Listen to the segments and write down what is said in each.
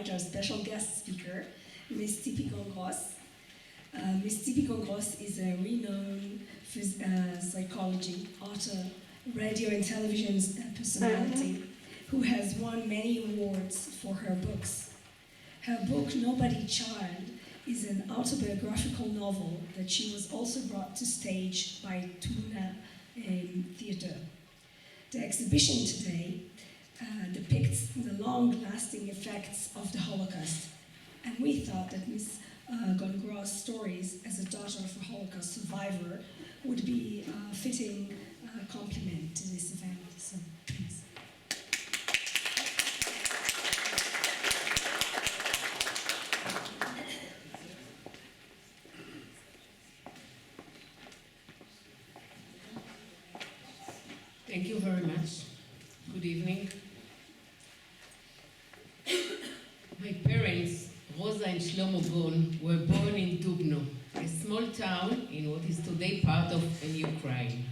invite our special guest speaker, Ms. Tzipi. Ms. Tzipi is a renowned psychology, author, radio and television personality who has won many awards for her books. Her book, Nobody Child, is an autobiographical novel that she was also brought to stage by Tuna Theatre. The exhibition today depicts the long-lasting effects of the Holocaust, and we thought that Ms. Gongro's stories as a daughter of a Holocaust survivor would be a fitting complement to this event. So, please. Thank you very much. Good evening. My parents, Rosa and Shlomo Gon, were born in Dubno, a small town in what is today part of Ukraine.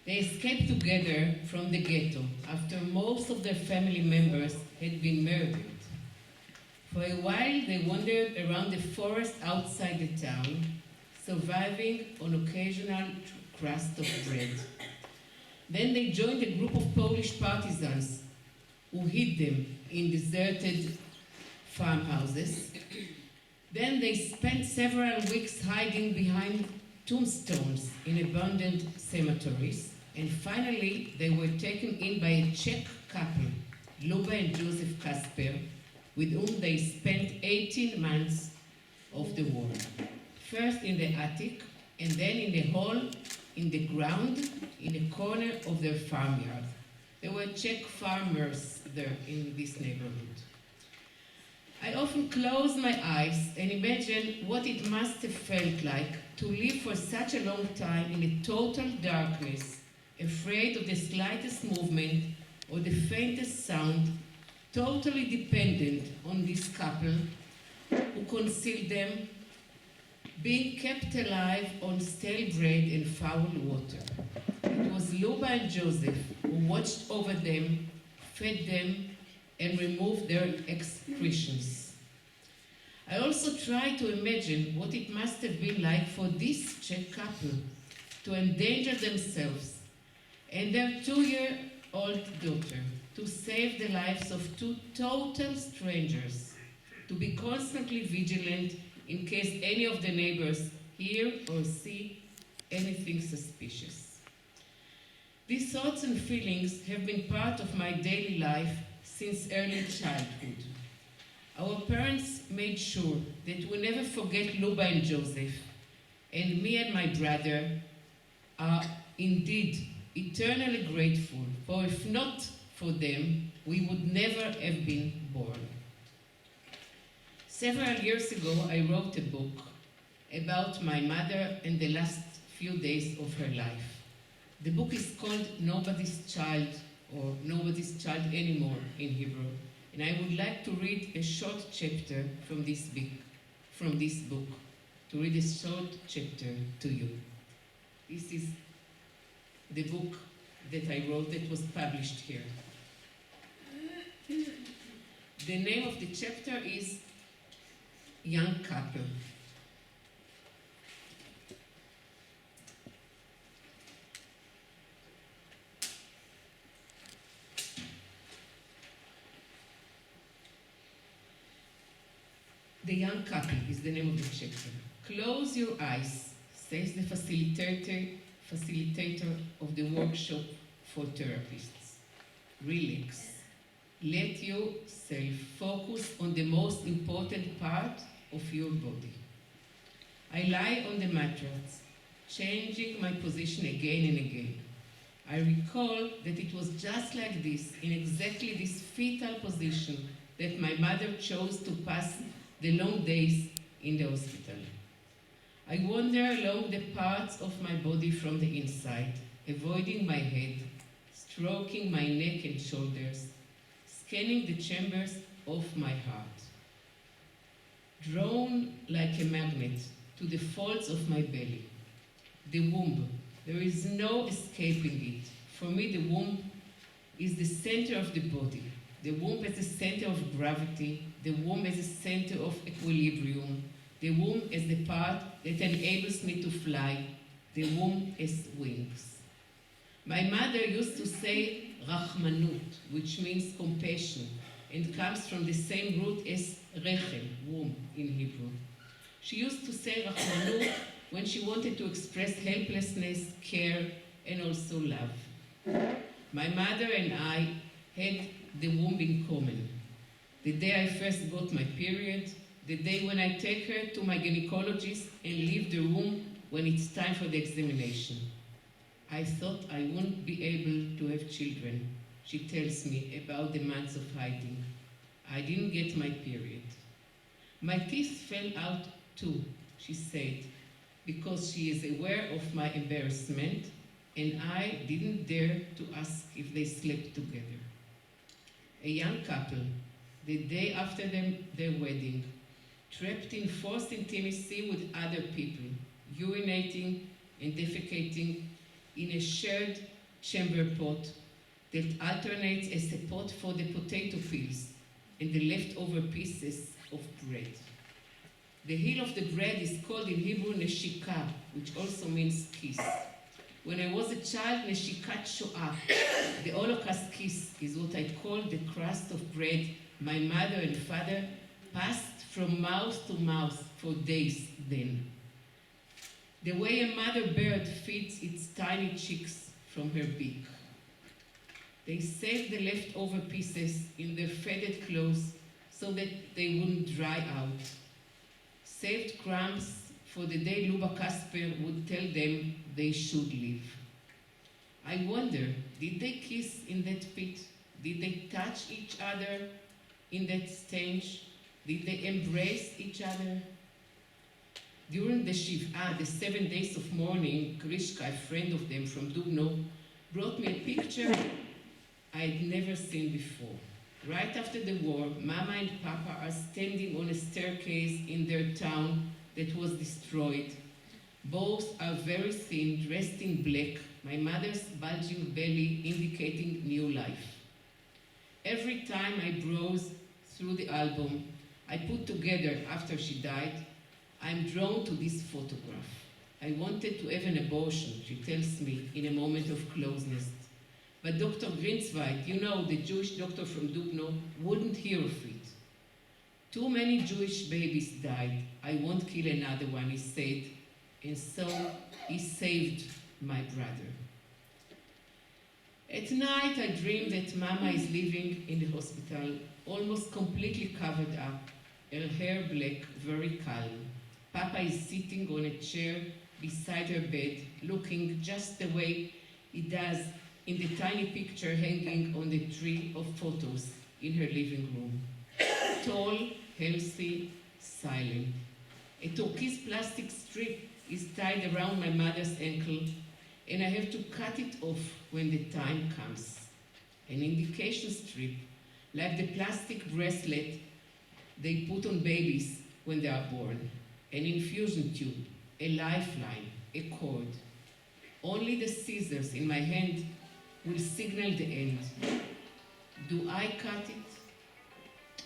They escaped together from the ghetto after most of their family members had been murdered. For a while, they wandered around the forest outside the town, surviving on occasional crust of bread. Then they joined a group of Polish partisans who hid them in deserted farmhouses. Then they spent several weeks hiding behind tombstones in abandoned cemeteries. And finally, they were taken in by a Czech couple, Luba and Joseph Kasper, with whom they spent 18 months of the war. First in the attic, and then in the hall, in the ground, in a corner of their farmyard. There were Czech farmers there in this neighborhood. I often close my eyes and imagine what it must have felt like to live for such a long time in a total darkness, afraid of the slightest movement or the faintest sound, totally dependent on this couple who concealed them, being kept alive on stale bread and foul water. It was Luba and Joseph who watched over them, fed them, and removed their excretions. I also try to imagine what it must have been like for this Czech couple to endanger themselves and their 2-year-old daughter, to save the lives of 2 total strangers, to be constantly vigilant in case any of the neighbors hear or see anything suspicious. These thoughts and feelings have been part of my daily life since early childhood. Our parents made sure that we never forget Luba and Joseph, and me and my brother are indeed eternally grateful, for if not for them, we would never have been born. Several years ago, I wrote a book about my mother and the last few days of her life. The book is called Nobody's Child, or Nobody's Child Anymore in Hebrew, and I would like to read a short chapter from this book, to read a short chapter to you. This is the book that I wrote that was published here. The name of the chapter is Young Couple. The Young Couple is the name of the chapter. Close your eyes, says the facilitator of the workshop for therapists. Relax. Let yourself focus on the most important part of your body. I lie on the mattress, changing my position again and again. I recall that it was just like this, in exactly this fetal position, that my mother chose to pass the long days in the hospital. I wander along the parts of my body from the inside, avoiding my head, stroking my neck and shoulders, scanning the chambers of my heart. Drawn like a magnet to the folds of my belly. The womb, there is no escaping it. For me, the womb is the center of the body. The womb is the center of gravity, the womb as a center of equilibrium, the womb as the part that enables me to fly, the womb as wings. My mother used to say rachmanut, which means compassion, and comes from the same root as rechem, womb in Hebrew. She used to say rachmanut when she wanted to express helplessness, care, and also love. My mother and I had the womb in common. The day I first got my period, the day when I take her to my gynecologist and leave the room when it's time for the examination. I thought I wouldn't be able to have children, she tells me about the months of hiding. I didn't get my period. My teeth fell out too, she said, because she is aware of my embarrassment, and I didn't dare to ask if they slept together. A young couple, the day after their wedding, trapped in forced intimacy with other people, urinating and defecating in a shared chamber pot that alternates as a pot for the potato peels and the leftover pieces of bread. The heel of the bread is called in Hebrew neshika, which also means kiss. When I was a child, neshikat shoah, the Holocaust kiss, is what I call the crust of bread my mother and father passed from mouth to mouth for days then. The way a mother bird feeds its tiny chicks from her beak. They saved the leftover pieces in their faded clothes so that they wouldn't dry out. Saved crumbs for the day Luba Kasper would tell them they should leave. I wonder, did they kiss in that pit? Did they touch each other in that stench? Did they embrace each other? During the Shiv'ah, the 7 days of mourning, Grishka, a friend of them from Dubno, brought me a picture I had never seen before. Right after the war, Mama and Papa are standing on a staircase in their town that was destroyed. Both are very thin, dressed in black, my mother's bulging belly indicating new life. Every time I browse through the album I put together after she died, I'm drawn to this photograph. I wanted to have an abortion, she tells me in a moment of closeness. But Dr. Grinsweit, you know, the Jewish doctor from Dubno, wouldn't hear of it. Too many Jewish babies died. I won't kill another one, he said. And so he saved my brother. At night, I dream that Mama is living in the hospital, almost completely covered up, her hair black, very calm. Papa is sitting on a chair beside her bed, looking just the way he does in the tiny picture hanging on the tree of photos in her living room. Tall, healthy, silent. A turquoise plastic strip is tied around my mother's ankle, and I have to cut it off when the time comes. An indication strip, like the plastic bracelet they put on babies when they are born. An infusion tube, a lifeline, a cord. Only the scissors in my hand will signal the end. Do I cut it?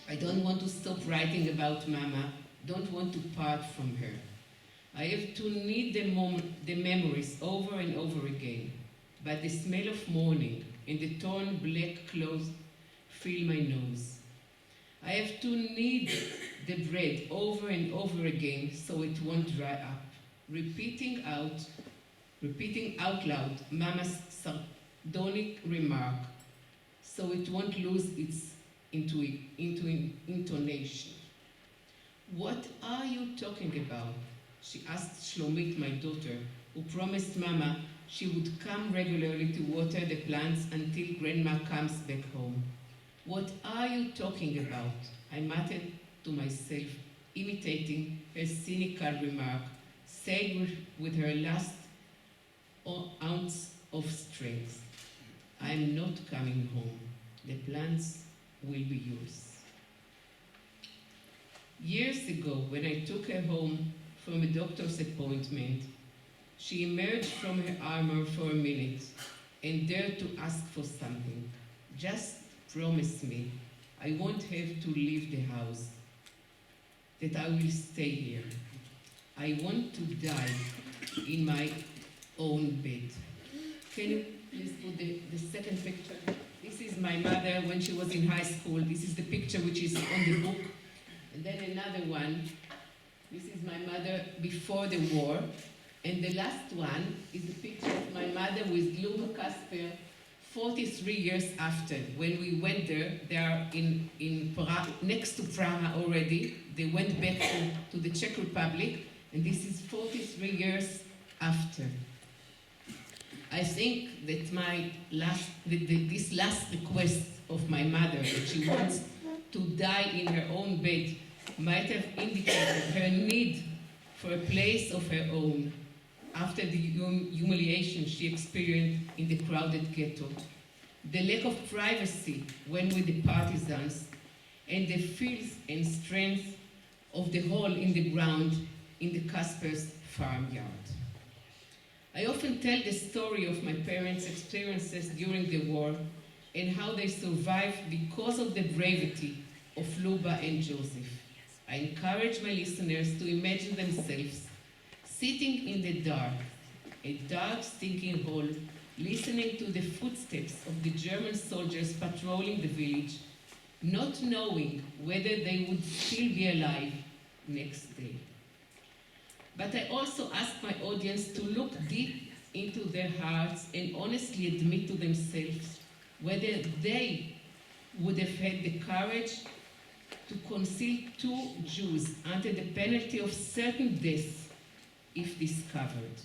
I don't want to stop writing about Mama, don't want to part from her. I have to need the memories over and over again, but the smell of morning and the torn black clothes fill my nose. I have to knead the bread over and over again so it won't dry up, repeating out loud Mama's sardonic remark so it won't lose its intonation. What are you talking about? She asked Shlomit, my daughter, who promised Mama she would come regularly to water the plants until Grandma comes back home. What are you talking about? I muttered to myself, imitating her cynical remark, said with her last ounce of strength. I'm not coming home. The plants will be yours. Years ago, when I took her home from a doctor's appointment, she emerged from her armor for a minute and dared to ask for something. Just promise me I won't have to leave the house. that I will stay here. I want to die in my own bed. Can you please put the second picture? This is my mother when she was in high school. This is the picture which is on the book. And then another one. This is my mother before the war. And the last one is a picture of my mother with Luba Kasper 43 years after. When we went there, they are in Prague, next to Prague already. They went back to the Czech Republic, and this is 43 years after. I think that this last request of my mother, that she wants to die in her own bed, might have indicated her need for a place of her own after the humiliation she experienced in the crowded ghetto, the lack of privacy when with the partisans, and the fears and strength of the hole in the ground in the Kasper's farmyard. I often tell the story of my parents' experiences during the war and how they survived because of the bravery of Luba and Joseph. I encourage my listeners to imagine themselves sitting in the dark, a dark, stinking hole, listening to the footsteps of the German soldiers patrolling the village, not knowing whether they would still be alive next day. But I also ask my audience to look deep into their hearts and honestly admit to themselves whether they would have had the courage to conceal 2 Jews under the penalty of certain death if discovered.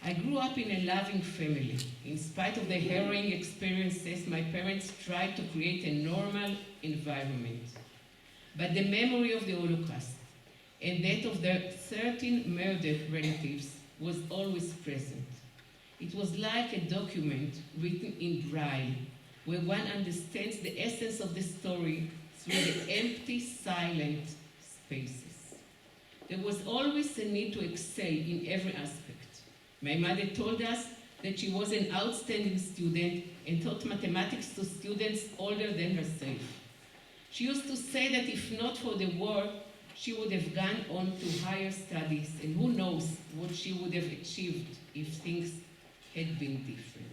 I grew up in a loving family. In spite of the harrowing experiences, my parents tried to create a normal environment. But the memory of the Holocaust and that of their 13 murdered relatives was always present. It was like a document written in Braille, where one understands the essence of the story through the empty, silent spaces. There was always a need to excel in every aspect. My mother told us that she was an outstanding student and taught mathematics to students older than herself. She used to say that if not for the war, she would have gone on to higher studies, and who knows what she would have achieved if things had been different.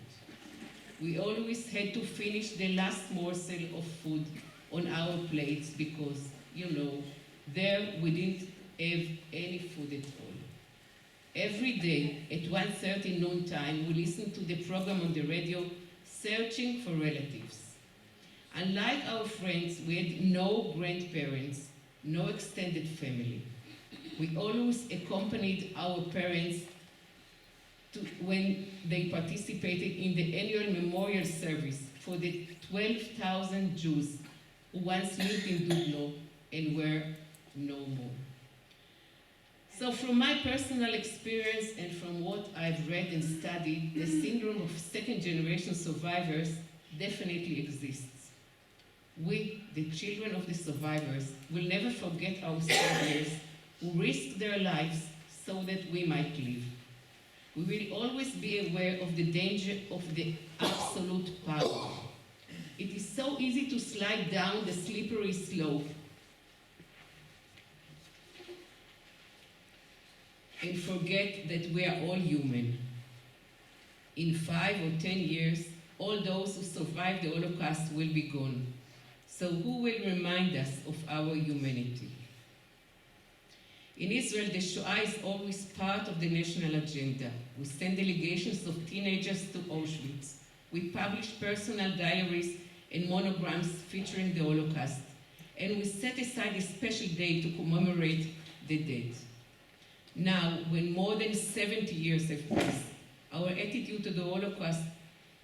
We always had to finish the last morsel of food on our plates because, there we didn't have any food at all. Every day at 1:30 noontime, we listened to the program on the radio, Searching for Relatives. Unlike our friends, we had no grandparents, no extended family. We always accompanied our parents when they participated in the annual memorial service for the 12,000 Jews who once lived in Dubno and were no more. So from my personal experience and from what I've read and studied, the syndrome of second-generation survivors definitely exists. We, the children of the survivors, will never forget our soldiers who risked their lives so that we might live. We will always be aware of the danger of the absolute power. It is so easy to slide down the slippery slope and forget that we are all human. In 5 or 10 years, all those who survived the Holocaust will be gone. So who will remind us of our humanity? In Israel, the Shoah is always part of the national agenda. We send delegations of teenagers to Auschwitz. We publish personal diaries and monograms featuring the Holocaust. And we set aside a special day to commemorate the dead. Now, when more than 70 years have passed, our attitude to the Holocaust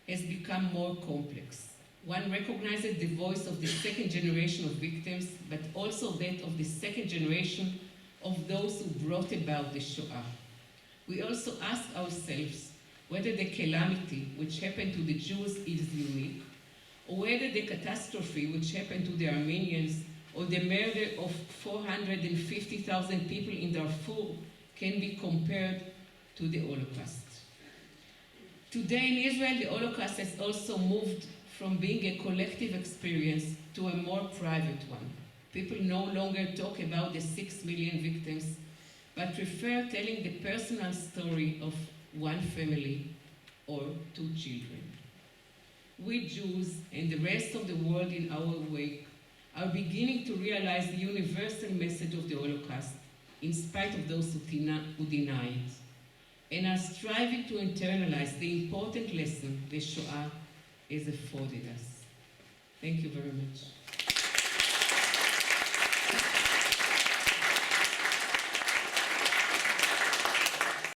has become more complex. One recognizes the voice of the second generation of victims, but also that of the second generation of those who brought about the Shoah. We also ask ourselves whether the calamity which happened to the Jews is unique, or whether the catastrophe which happened to the Armenians or the murder of 450,000 people in Darfur can be compared to the Holocaust. Today in Israel, the Holocaust has also moved from being a collective experience to a more private one. People no longer talk about the 6 million victims, but prefer telling the personal story of one family or two children. We Jews and the rest of the world in our wake are beginning to realize the universal message of the Holocaust, in spite of those who deny it, and are striving to internalize the important lesson the Shoah has afforded us. Thank you very much.